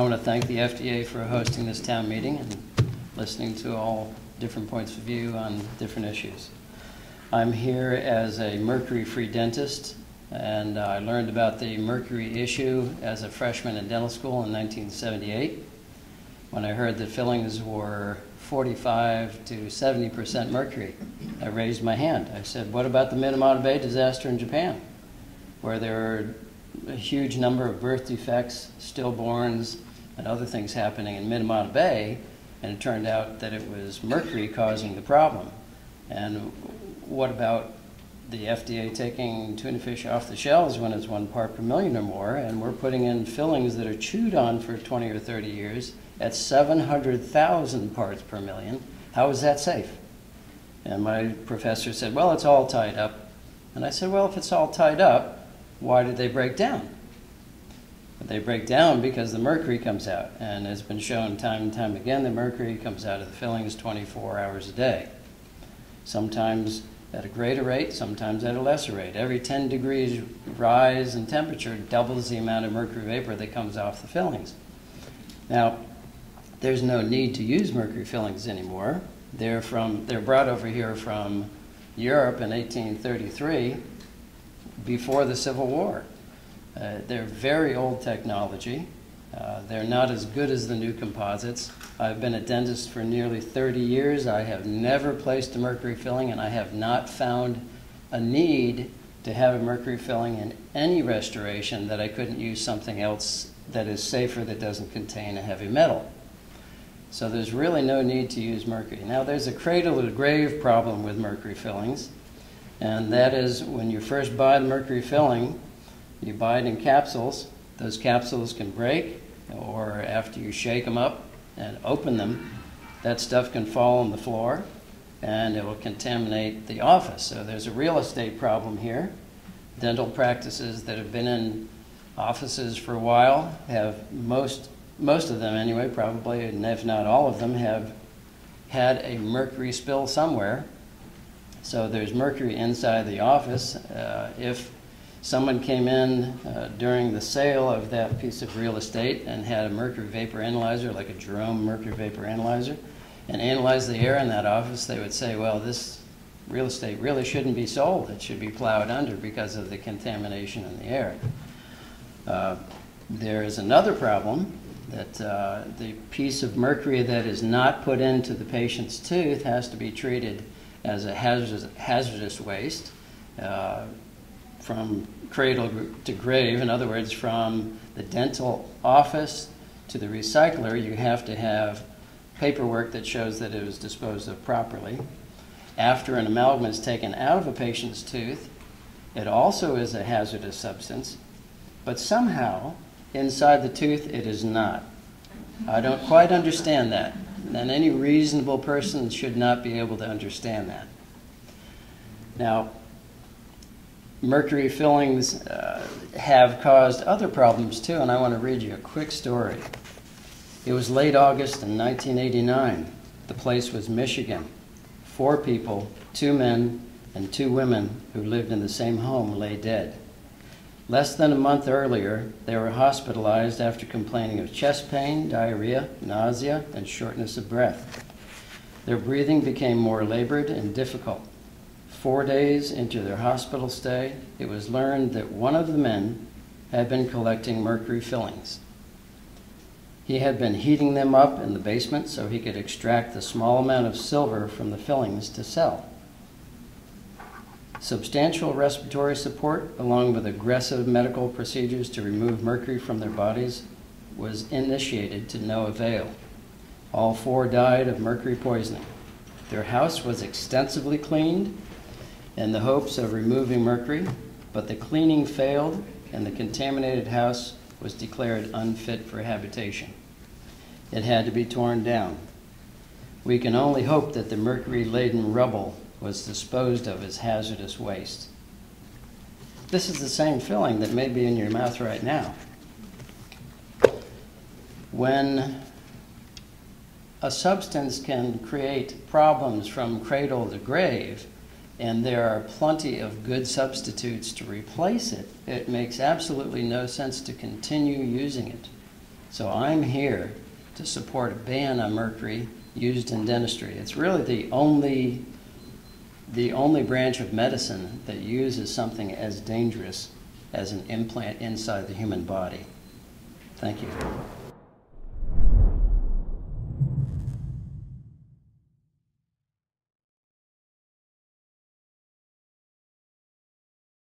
want to thank the FDA for hosting this town meeting and listening to all different points of view on different issues. I'm here as a mercury-free dentist, and I learned about the mercury issue as a freshman in dental school in 1978 when I heard that fillings were 45 to 70% mercury. I raised my hand. I said, what about the Minamata Bay disaster in Japan, where there are a huge number of birth defects, stillborns, and other things happening in Minamata Bay, and it turned out that it was mercury causing the problem. And what about the FDA taking tuna fish off the shelves when it's 1 part per million or more, and we're putting in fillings that are chewed on for 20 or 30 years at 700,000 parts per million? How is that safe? And my professor said, well, it's all tied up. And I said, well, if it's all tied up, why did they break down? They break down because the mercury comes out, and it's been shown time and time again the mercury comes out of the fillings 24 hours a day. Sometimes at a greater rate, sometimes at a lesser rate. Every 10 degrees rise in temperature doubles the amount of mercury vapor that comes off the fillings. Now, there's no need to use mercury fillings anymore. They're brought over here from Europe in 1833, before the Civil War. They're very old technology. They're not as good as the new composites. I've been a dentist for nearly 30 years. I have never placed a mercury filling, and I have not found a need to have a mercury filling in any restoration that I couldn't use something else that is safer, that doesn't contain a heavy metal. So there's really no need to use mercury. Now, there's a cradle-to-grave problem with mercury fillings, and that is when you first buy the mercury filling, you buy it in capsules. Those capsules can break, or after you shake them up and open them, that stuff can fall on the floor and it will contaminate the office. So there's a real estate problem here. Dental practices that have been in offices for a while have, most of them anyway, probably, and if not all of them, have had a mercury spill somewhere. So there's mercury inside the office. If someone came in during the sale of that piece of real estate and had a mercury vapor analyzer, like a Jerome mercury vapor analyzer, and analyzed the air in that office, they would say, well, this real estate really shouldn't be sold. It should be plowed under because of the contamination in the air. There is another problem, that the piece of mercury that is not put into the patient's tooth has to be treated as a hazardous waste from cradle to grave. In other words, from the dental office to the recycler, you have to have paperwork that shows that it was disposed of properly. After an amalgam is taken out of a patient's tooth, it also is a hazardous substance, but somehow inside the tooth it is not. I don't quite understand that, and any reasonable person should not be able to understand that. Now, mercury fillings have caused other problems too, and I want to read you a quick story. It was late August in 1989. The place was Michigan. 4 people, 2 men and 2 women who lived in the same home, lay dead. Less than a month earlier, they were hospitalized after complaining of chest pain, diarrhea, nausea, and shortness of breath. Their breathing became more labored and difficult. 4 days into their hospital stay, it was learned that one of the men had been collecting mercury fillings. He had been heating them up in the basement so he could extract the small amount of silver from the fillings to sell. Substantial respiratory support, along with aggressive medical procedures to remove mercury from their bodies, was initiated to no avail. All 4 died of mercury poisoning. Their house was extensively cleaned in the hopes of removing mercury, but the cleaning failed and the contaminated house was declared unfit for habitation. It had to be torn down. We can only hope that the mercury-laden rubble was disposed of as hazardous waste. This is the same filling that may be in your mouth right now. When a substance can create problems from cradle to grave, and there are plenty of good substitutes to replace it, it makes absolutely no sense to continue using it. So I'm here to support a ban on mercury used in dentistry. It's really the only branch of medicine that uses something as dangerous as an implant inside the human body. Thank you.